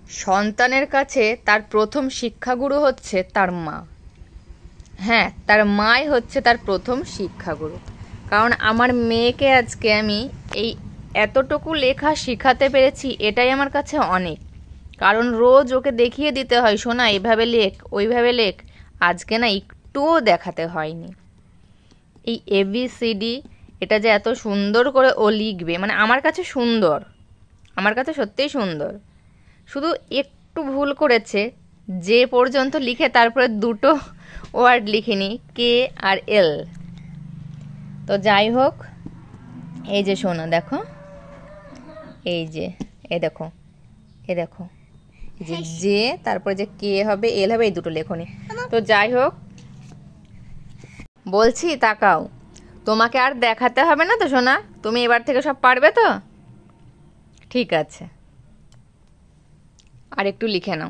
সন্তানের কাছে তার প্রথম শিক্ষাগুরু হচ্ছে তার মা। হ্যাঁ, তার মাই হচ্ছে তার প্রথম শিক্ষাগুরু। কারণ আমার মেয়েকে আজকে আমি এই এতটুকু লেখা শেখাতে পেরেছি, এটাই আমার কাছে অনেক। কারণ রোজ ওকে দেখিয়ে দিতে হয়, শোনা এইভাবে লেখ ওইভাবে লেখ। আজকে না একটুও দেখাতে হয়নি। এই ABCD এটা যে এত সুন্দর করে ও লিখবে, মানে আমার কাছে সুন্দর, আমার কাছে সত্যিই সুন্দর। শুধু একটু ভুল করেছে, যে পর্যন্ত লিখে তারপরে দুটো ওয়ার্ড লিখিনি, K আর L। তো যাই হোক, এই যে শোনো দেখো, এই যে দেখো, দেখো, যে তারপরে যে K হবে L হবে, এই দুটো লেখনি। তো যাই হোক, বলছি তাকাও, তোমাকে আর দেখাতে হবে না তো সোনা? তুমি এবার থেকে সব পারবে তো? ঠিক আছে, আর একটু লিখে নাও।